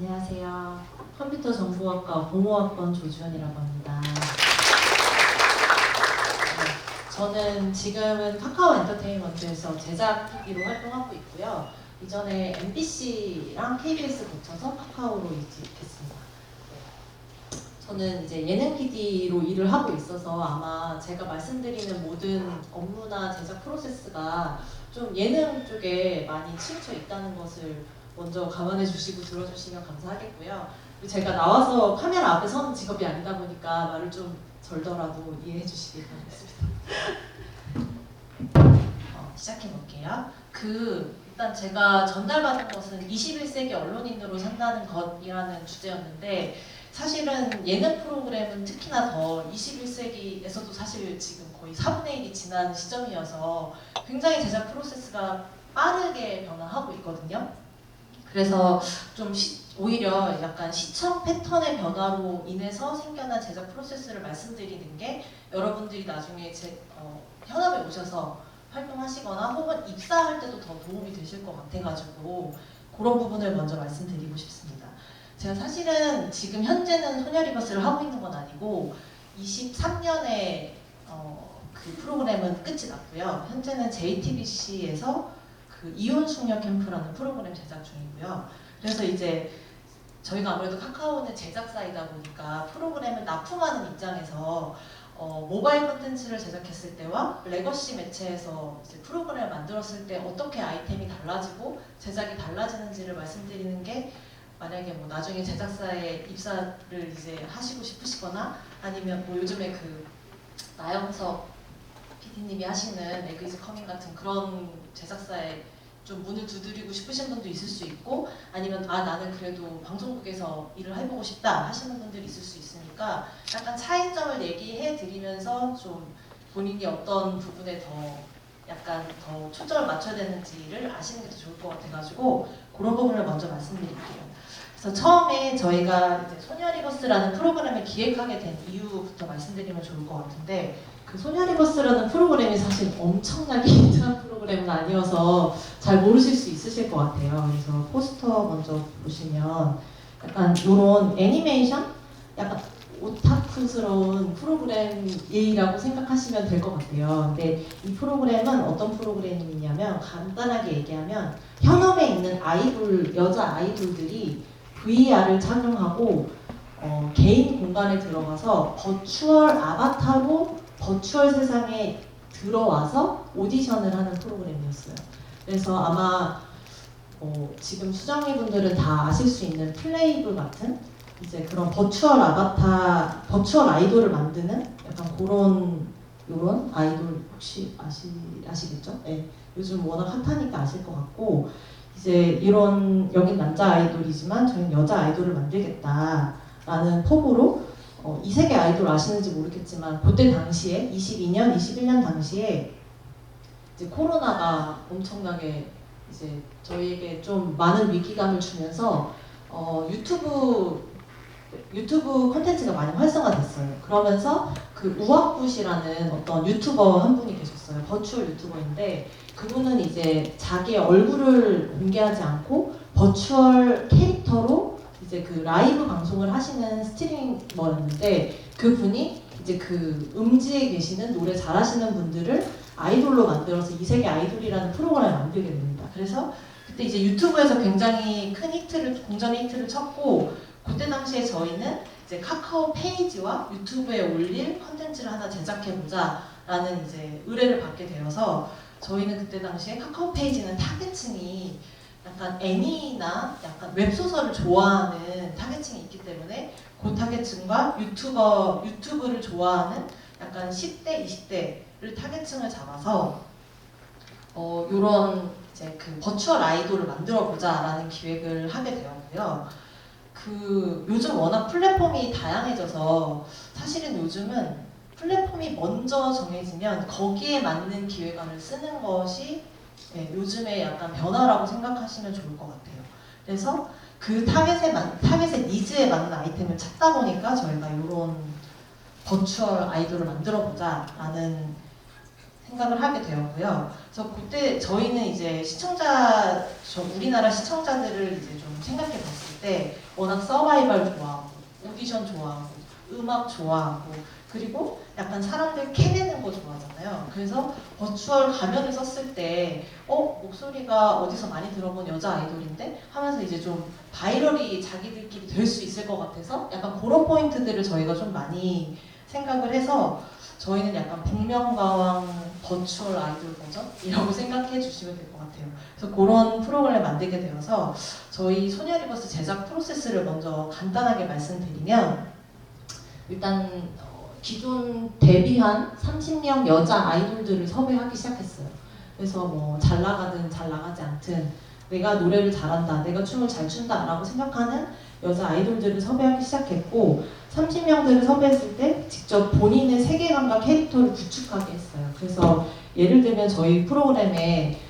안녕하세요. 컴퓨터 정보학과 공호학번 조주현이라고 합니다. 저는 지금은 카카오 엔터테인먼트에서 제작기로 활동하고 있고요. 이전에 MBC랑 KBS 거쳐서 카카오로 이직했습니다. 저는 이제 예능 PD로 일을 하고 있어서 아마 제가 말씀드리는 모든 업무나 제작 프로세스가 좀 예능 쪽에 많이 치우쳐 있다는 것을 먼저 감안해 주시고 들어주시면 감사하겠고요. 그리고 제가 나와서 카메라 앞에 서는 직업이 아니다 보니까 말을 좀 절더라도 이해해 주시기 바라겠습니다. 시작해 볼게요. 일단 제가 전달받은 것은 21세기 언론인으로 산다는 것이라는 주제였는데, 사실은 예능 프로그램은 특히나 더 21세기에서도 사실 지금 거의 4분의 1이 지난 시점이어서 굉장히 제작 프로세스가 빠르게 변화하고 있거든요. 그래서 좀 오히려 약간 시청 패턴의 변화로 인해서 생겨난 제작 프로세스를 말씀드리는 게 여러분들이 나중에 현업에 오셔서 활동하시거나 혹은 입사할 때도 더 도움이 되실 것 같아가지고 그런 부분을 먼저 말씀드리고 싶습니다. 제가 사실은 지금 현재는 소녀리버스를 하고 있는 건 아니고 23년에 그 프로그램은 끝이 났고요. 현재는 JTBC에서 그 이혼 숙녀 캠프라는 프로그램 제작 중이고요. 그래서 이제 저희가 아무래도 카카오는 제작사이다 보니까 프로그램을 납품하는 입장에서 모바일 콘텐츠를 제작했을 때와 레거시 매체에서 이제 프로그램을 만들었을 때 어떻게 아이템이 달라지고 제작이 달라지는지를 말씀드리는 게, 만약에 뭐 나중에 제작사에 입사를 이제 하시고 싶으시거나 아니면 뭐 요즘에 그 나영석 PD님이 하시는 에그이즈 커밍 같은 그런 제작사에 좀 문을 두드리고 싶으신 분도 있을 수 있고, 아니면 나는 그래도 방송국에서 일을 해보고 싶다 하시는 분들이 있을 수 있으니까 약간 차이점을 얘기해 드리면서 좀 본인이 어떤 부분에 약간 더 초점을 맞춰야 되는지를 아시는 게 더 좋을 것 같아가지고 그런 부분을 먼저 말씀드릴게요. 그래서 처음에 저희가 이제 소녀리버스라는 프로그램을 기획하게 된 이유부터 말씀드리면 좋을 것 같은데, 그 소녀리버스라는 프로그램이 사실 엄청나게 인트한 프로그램은 아니어서 잘 모르실 수 있으실 것 같아요. 그래서 포스터 먼저 보시면 약간 이런 애니메이션? 약간 오타쿠스러운 프로그램이라고 생각하시면 될 것 같아요. 근데 이 프로그램은 어떤 프로그램이냐면, 간단하게 얘기하면 현업에 있는 여자 아이돌들이 VR을 착용하고 개인 공간에 들어가서 버추얼 아바타로 버추얼 세상에 들어와서 오디션을 하는 프로그램이었어요. 그래서 아마 지금 수정이 분들은 다 아실 수 있는 플레이브 같은 이제 그런 버추얼 아바타, 버추얼 아이돌을 만드는 약간 요런 아이돌 혹시 아시겠죠? 네. 요즘 워낙 핫하니까 아실 것 같고, 이제 여긴 남자 아이돌이지만 저희는 여자 아이돌을 만들겠다라는 포부로 이 세계 아이돌 아시는지 모르겠지만 그때 당시에 22년, 21년 당시에 이제 코로나가 엄청나게 이제 저희에게 좀 많은 위기감을 주면서 유튜브 콘텐츠가 많이 활성화됐어요. 그러면서 그 우악붓이라는 어떤 유튜버 한 분이 계셨어요. 버추얼 유튜버인데 그분은 이제 자기의 얼굴을 공개하지 않고 버추얼 캐릭터로 이제 그 라이브 방송을 하시는 스트리머였는데, 그분이 이제 그 음지에 계시는 노래 잘하시는 분들을 아이돌로 만들어서 이 세계 아이돌이라는 프로그램을 만들게 됩니다. 그래서 그때 이제 유튜브에서 굉장히 큰 공전의 히트를 쳤고, 그때 당시에 저희는 이제 카카오 페이지와 유튜브에 올릴 컨텐츠를 하나 제작해보자 라는 이제 의뢰를 받게 되어서, 저희는 그때 당시에 카카오 페이지는 타겟층이 약간 애니나 약간 웹소설을 좋아하는 타겟층이 있기 때문에 그 타겟층과 유튜브를 좋아하는 약간 10대, 20대를 타겟층을 잡아서 요런 이제 그 버추얼 아이돌을 만들어보자라는 기획을 하게 되었고요. 요즘 워낙 플랫폼이 다양해져서 사실은 요즘은 플랫폼이 먼저 정해지면 거기에 맞는 기획안을 쓰는 것이 요즘의 약간 변화라고 생각하시면 좋을 것 같아요. 그래서 그 타겟의 니즈에 맞는 아이템을 찾다 보니까 저희가 이런 버추얼 아이돌을 만들어보자 라는 생각을 하게 되었고요. 그래서 그때 저희는 이제 우리나라 시청자들을 이제 좀 생각해 봤을 때 워낙 서바이벌 좋아하고 오디션 좋아하고 음악 좋아하고 그리고 약간 사람들 캐내는 거 좋아하잖아요. 그래서 버추얼 가면을 썼을 때 목소리가 어디서 많이 들어본 여자 아이돌인데 하면서 이제 좀 바이럴이 자기들끼리 될 수 있을 것 같아서 약간 그런 포인트들을 저희가 좀 많이 생각을 해서 저희는 약간 복면가왕 버추얼 아이돌 버전이라고 생각해 주시면 될 것 같아요. 그래서 그런 프로그램을 만들게 되어서 저희 소녀리버스 제작 프로세스를 먼저 간단하게 말씀드리면 일단 기존 데뷔한 30명 여자 아이돌들을 섭외하기 시작했어요. 그래서 뭐 잘 나가든 잘 나가지 않든 내가 노래를 잘한다, 내가 춤을 잘 춘다 라고 생각하는 여자 아이돌들을 섭외하기 시작했고 30명들을 섭외했을 때 직접 본인의 세계관과 캐릭터를 구축하게 했어요. 그래서 예를 들면 저희 프로그램에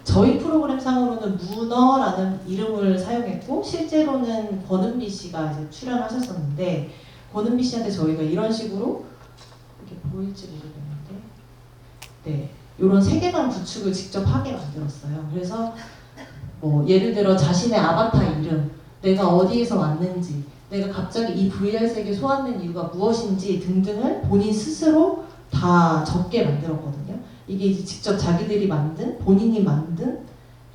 저희 프로그램 상으로는 문어라는 이름을 사용했고 실제로는 권은비 씨가 이제 출연하셨었는데 권은비 씨한테 저희가 이런 식으로 이렇게 보일지 모르겠는데 네 이런 세계관 구축을 직접 하게 만들었어요. 그래서 뭐 예를 들어 자신의 아바타 이름, 내가 어디에서 왔는지, 내가 갑자기 이 VR 세계에 소환된 이유가 무엇인지 등등을 본인 스스로 다 적게 만들었거든요. 이게 이제 직접 자기들이 만든, 본인이 만든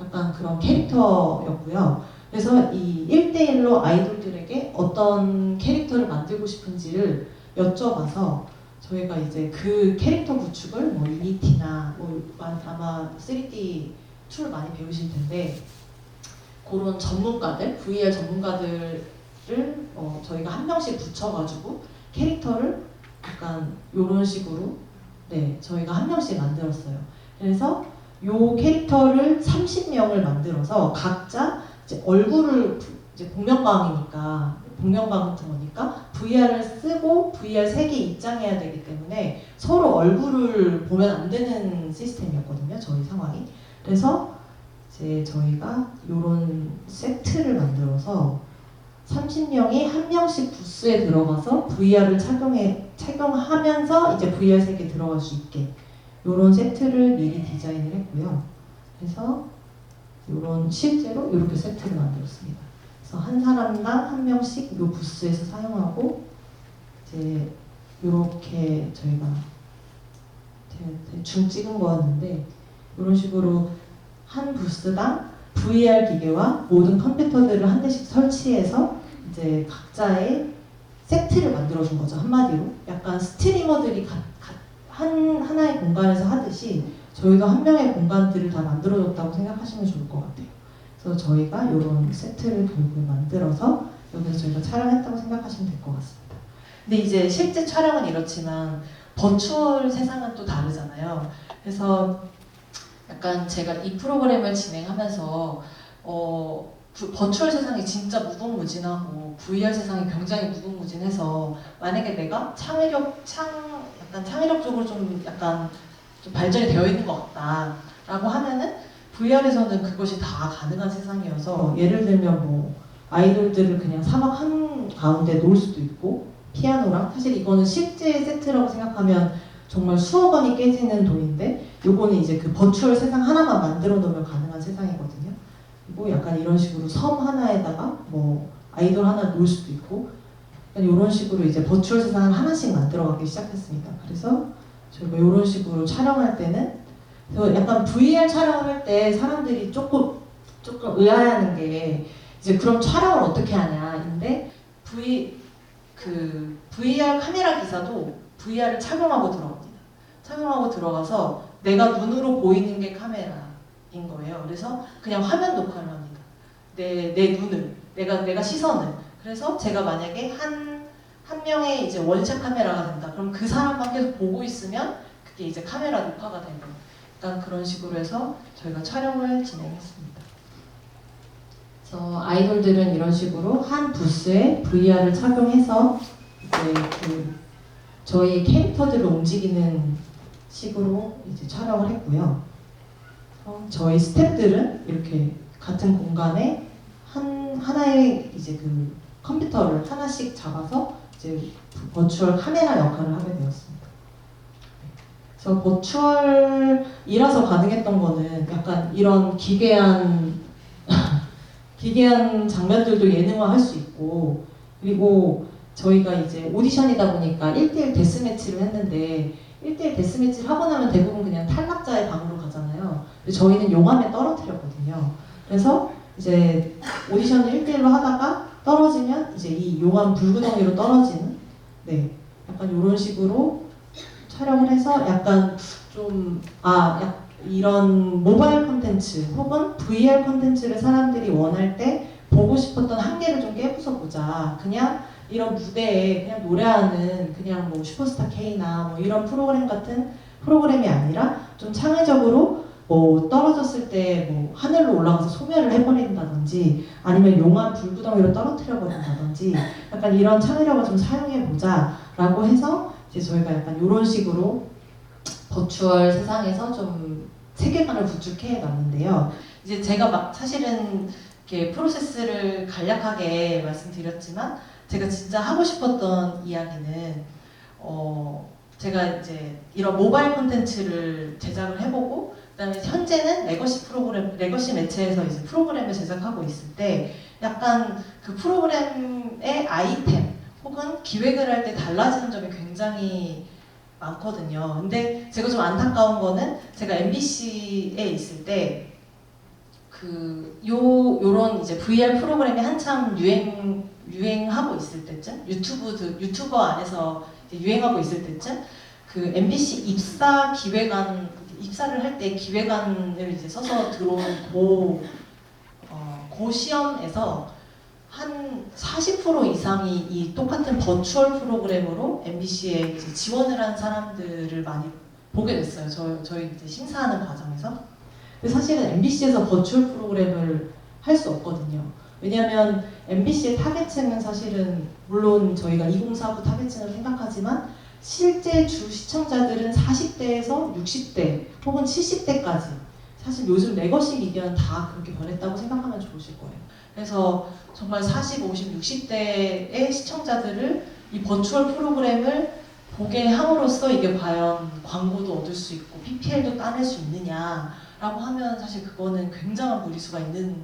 약간 그런 캐릭터였고요. 그래서 이 1대1로 아이돌들에게 어떤 캐릭터를 만들고 싶은지를 여쭤봐서 저희가 이제 그 캐릭터 구축을 뭐 유니티나 뭐 아마 3D 툴을 많이 배우실 텐데 그런 전문가들, VR 전문가들을 저희가 한 명씩 붙여가지고 캐릭터를 약간 이런 식으로 저희가 한 명씩 만들었어요. 그래서 요 캐릭터를 30명을 만들어서 각자 이제 얼굴을 이제 복면가왕이니까 복면가왕 같은 거니까 VR을 쓰고 VR 세계에 입장해야 되기 때문에 서로 얼굴을 보면 안 되는 시스템이었거든요. 저희 상황이. 그래서 이제 저희가 요런 세트를 만들어서 30명이 한 명씩 부스에 들어가서 VR을 착용하면서 이제 VR 세계에 들어갈 수 있게 요런 세트를 미리 디자인을 했고요. 그래서 요런 실제로 이렇게 세트를 만들었습니다. 그래서 한 사람당 한 명씩 요 부스에서 사용하고 이제 요렇게 저희가 대충 찍은 거였는데 이런 식으로 한 부스당 VR 기계와 모든 컴퓨터들을 한 대씩 설치해서 이제 각자의 세트를 만들어준 거죠. 한마디로 약간 스트리머들이 하나의 공간에서 하듯이 저희도 한 명의 공간들을 다 만들어줬다고 생각하시면 좋을 것 같아요. 그래서 저희가 이런 세트를 결국에 만들어서 여기서 저희가 촬영했다고 생각하시면 될 것 같습니다. 근데 이제 실제 촬영은 이렇지만 버추얼 세상은 또 다르잖아요. 그래서 약간 제가 이 프로그램을 진행하면서 버추얼 세상이 진짜 무궁무진하고 VR 세상이 굉장히 무궁무진해서 만약에 내가 약간 창의력적으로 좀 발전이 되어 있는 것 같다라고 하면은 VR에서는 그것이 다 가능한 세상이어서 예를 들면 뭐 아이돌들을 그냥 사막 한 가운데 놓을 수도 있고 피아노랑 사실 이거는 실제 세트라고 생각하면 정말 수억 원이 깨지는 돈인데 요거는 이제 그 버추얼 세상 하나만 만들어 놓으면 가능한 세상이거든요. 그리고 약간 이런 식으로 섬 하나에다가 뭐 아이돌 하나 놓을 수도 있고 약간 이런 식으로 이제 버추얼 세상을 하나씩 만들어가기 시작했습니다. 그래서 저희가 이런 식으로 촬영할 때는 약간 VR 촬영을 할 때 사람들이 조금 의아해하는 게 이제 그럼 촬영을 어떻게 하냐인데 VR 카메라 기사도 VR을 착용하고 들어갑니다. 착용하고 들어가서 내가 눈으로 보이는 게 카메라인 거예요. 그래서 그냥 화면 녹화를 합니다. 내 눈을, 내가 시선을. 그래서 제가 만약에 한 명의 이제 원샷 카메라가 된다. 그럼 그 사람만 계속 보고 있으면 그게 이제 카메라 녹화가 되는 거예요. 일단 그런 식으로 해서 저희가 촬영을 진행했습니다. 그래서 아이돌들은 이런 식으로 한 부스에 VR을 착용해서 이제 저희 캐릭터들을 움직이는 식으로 이제 촬영을 했고요. 저희 스태프들은 이렇게 같은 공간에 하나의 이제 그 컴퓨터를 하나씩 잡아서 이제 버추얼 카메라 역할을 하게 되었습니다. 그래서 버추얼이라서 가능했던 거는 약간 이런 기괴한 기괴한 장면들도 예능화할 수 있고, 그리고 저희가 이제 오디션이다 보니까 1대1 데스매치를 했는데 1대1 데스매치를 하고 나면 대부분 그냥 탈락자의 방으로 가잖아요. 근데 저희는 용암에 떨어뜨렸거든요. 그래서 이제 오디션을 1대1로 하다가 떨어지면 이제 이 용암 불구덩이로 떨어지는, 네, 약간 이런 식으로 촬영을 해서 약간 좀 이런 모바일 콘텐츠 혹은 VR 콘텐츠를 사람들이 원할 때 보고 싶었던 한계를 좀 깨부숴보자. 그냥 이런 무대에 그냥 노래하는 그냥 뭐 슈퍼스타 K나 뭐 이런 프로그램 같은 프로그램이 아니라 좀 창의적으로 뭐 떨어졌을 때 뭐 하늘로 올라가서 소멸을 해버린다든지 아니면 용암 불구덩이로 떨어뜨려 버린다든지 약간 이런 창의력을 좀 사용해보자 라고 해서 이제 저희가 약간 이런 식으로 버추얼 세상에서 좀 세계관을 구축해 놨는데요. 이제 제가 막 사실은 이렇게 프로세스를 간략하게 말씀드렸지만 제가 진짜 하고 싶었던 이야기는 제가 이제 이런 모바일 콘텐츠를 제작을 해보고 그다음에 현재는 레거시 매체에서 이제 프로그램을 제작하고 있을 때 약간 그 프로그램의 아이템 혹은 기획을 할 때 달라지는 점이 굉장히 많거든요. 근데 제가 좀 안타까운 거는 제가 MBC에 있을 때 요런 이제 VR 프로그램이 한참 유행하고 있을 때쯤 유튜버 안에서 유행하고 있을 때쯤 그 MBC 입사를 할 때 기획안을 이제 써서 들어온 고 시험에서 한 40% 이상이 이 똑같은 버추얼 프로그램으로 MBC에 이제 지원을 한 사람들을 많이 보게 됐어요. 저희 이제 심사하는 과정에서. 근데 사실은 MBC에서 버추얼 프로그램을 할 수 없거든요. 왜냐하면 MBC의 타겟층은 사실은 물론 저희가 2049 타겟층을 생각하지만 실제 주 시청자들은 40대에서 60대 혹은 70대까지 사실 요즘 레거시 미디어는 다 그렇게 변했다고 생각하면 좋으실 거예요. 그래서 정말 40, 50, 60대의 시청자들을 이 버추얼 프로그램을 보게 함으로써 이게 과연 광고도 얻을 수 있고 PPL도 따낼 수 있느냐라고 하면 사실 그거는 굉장한 무리수가 있는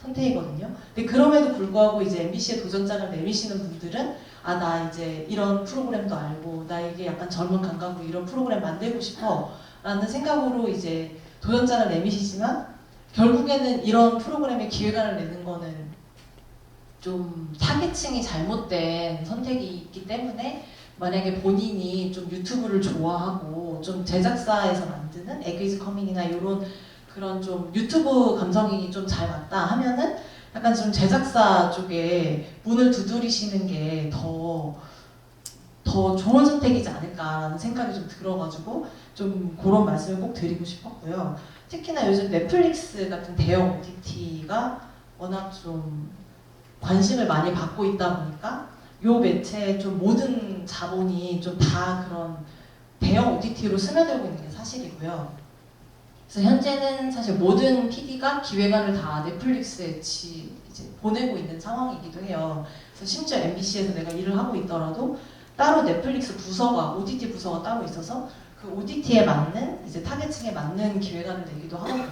선택이거든요. 근데 그럼에도 불구하고 이제 MBC에 도전장을 내미시는 분들은 나 이제 이런 프로그램도 알고 나 이게 약간 젊은 감각으로 이런 프로그램 만들고 싶어 라는 생각으로 이제 도전장을 내미시지만 결국에는 이런 프로그램의 기획안을 내는 거는 좀 타겟층이 잘못된 선택이 있기 때문에 만약에 본인이 좀 유튜브를 좋아하고 좀 제작사에서 만드는 에그이즈 커밍이나 이런 그런 좀 유튜브 감성이 좀 잘 맞다 하면은 약간 좀 제작사 쪽에 문을 두드리시는 게 더 좋은 선택이지 않을까라는 생각이 좀 들어가지고 좀 그런 말씀을 꼭 드리고 싶었고요. 특히나 요즘 넷플릭스 같은 대형 OTT가 워낙 좀 관심을 많이 받고 있다 보니까 요 매체의 좀 모든 자본이 좀 다 그런 대형 OTT로 스며들고 있는 게 사실이고요. 그래서 현재는 사실 모든 PD가 기획안을 다 넷플릭스에 이제 보내고 있는 상황이기도 해요. 그래서 심지어 MBC에서 내가 일을 하고 있더라도 따로 넷플릭스 부서가, OTT 부서가 따로 있어서 그 OTT에 맞는, 이제 타겟층에 맞는 기획안을 내기도 하거든요.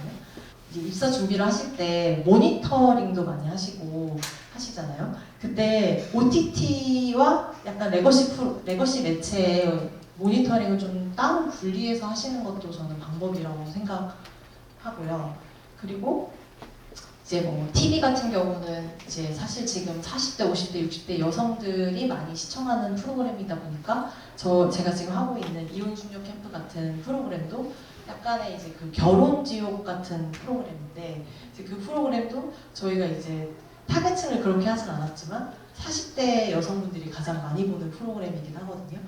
이제 입사 준비를 하실 때 모니터링도 많이 하시잖아요. 그때 OTT와 약간 레거시 매체의 모니터링을 좀 따로 분리해서 하시는 것도 저는 방법이라고 생각하고요. 그리고 이제 뭐 TV 같은 경우는 이제 사실 지금 40대, 50대, 60대 여성들이 많이 시청하는 프로그램이다 보니까 제가 지금 하고 있는 이혼 숙녀 캠프 같은 프로그램도 약간의 이제 그 결혼 지옥 같은 프로그램인데 이제 그 프로그램도 저희가 이제 타겟층을 그렇게 하진 않았지만 40대 여성분들이 가장 많이 보는 프로그램이긴 하거든요.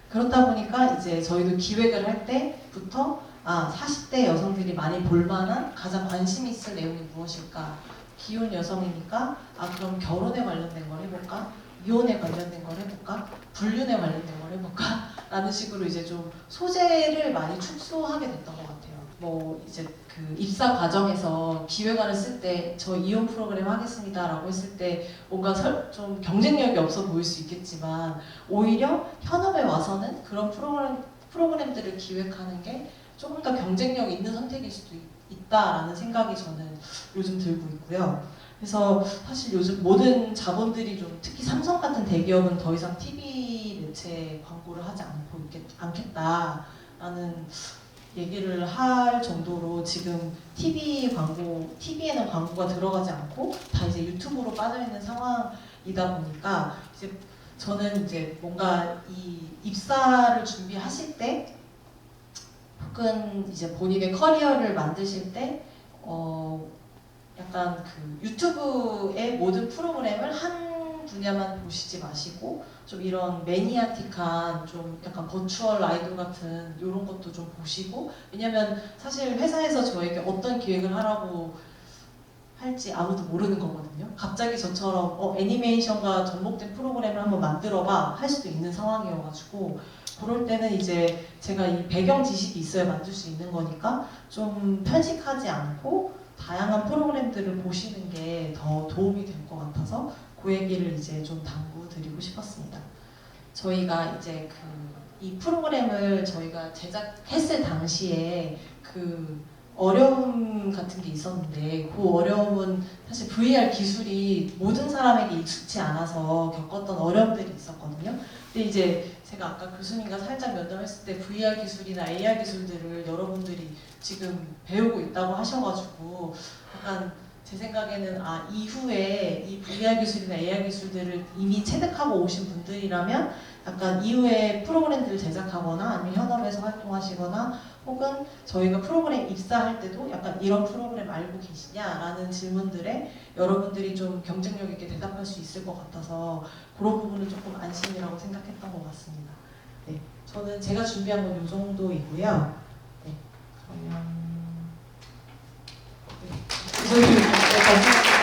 그렇다 보니까 이제 저희도 기획을 할 때부터 40대 여성들이 많이 볼만한 가장 관심 있을 내용이 무엇일까? 기혼 여성이니까 그럼 결혼에 관련된 걸 해볼까? 이혼에 관련된 걸 해볼까? 불륜에 관련된 걸 해볼까? 라는 식으로 이제 좀 소재를 많이 축소하게 됐던 것 같아요. 뭐 이제 그 입사 과정에서 기획안을 쓸 때 저 이혼 프로그램 하겠습니다 라고 했을 때 뭔가 좀 경쟁력이 없어 보일 수 있겠지만 오히려 현업에 와서는 그런 프로그램들을 기획하는 게 조금 더 경쟁력 있는 선택일 수도 있다라는 생각이 저는 요즘 들고 있고요. 그래서 사실 요즘 모든 자본들이 좀 특히 삼성 같은 대기업은 더 이상 TV 매체 광고를 하지 않겠다라는 얘기를 할 정도로 지금 TV에는 광고가 들어가지 않고 다 이제 유튜브로 빠져있는 상황이다 보니까 이제 저는 이제 뭔가 이 입사를 준비하실 때 혹은 이제 본인의 커리어를 만드실 때 약간 그 유튜브의 모든 프로그램을 한 분야만 보시지 마시고 좀 이런 매니아틱한 좀 약간 버추얼 아이돌 같은 이런 것도 좀 보시고, 왜냐면 사실 회사에서 저에게 어떤 기획을 하라고 할지 아무도 모르는 거거든요. 갑자기 저처럼 애니메이션과 접목된 프로그램을 한번 만들어봐 할 수도 있는 상황이어가지고, 그럴 때는 이제 제가 이 배경 지식이 있어야 만들 수 있는 거니까 좀 편식하지 않고 다양한 프로그램들을 보시는 게 더 도움이 될 것 같아서 그 얘기를 이제 좀 당부드리고 싶었습니다. 저희가 이제 이 프로그램을 저희가 제작했을 당시에 그 어려움 같은 게 있었는데, 그 어려움은 사실 VR 기술이 모든 사람에게 익숙치 않아서 겪었던 어려움들이 있었거든요. 근데 이제 제가 아까 교수님과 살짝 면담했을 때 VR 기술이나 AR 기술들을 여러분들이 지금 배우고 있다고 하셔가지고 약간 제 생각에는 이후에 이 VR 기술이나 AR 기술들을 이미 체득하고 오신 분들이라면 약간 이후에 프로그램들을 제작하거나 아니면 현업에서 활동하시거나 혹은 저희가 프로그램 입사할 때도 약간 이런 프로그램 알고 계시냐라는 질문들에 여러분들이 좀 경쟁력 있게 대답할 수 있을 것 같아서 그런 부분은 조금 안심이라고 생각했던 것 같습니다. 네, 저는 제가 준비한 건 이 정도이고요. 네, 그러면 네, 교수님, 네,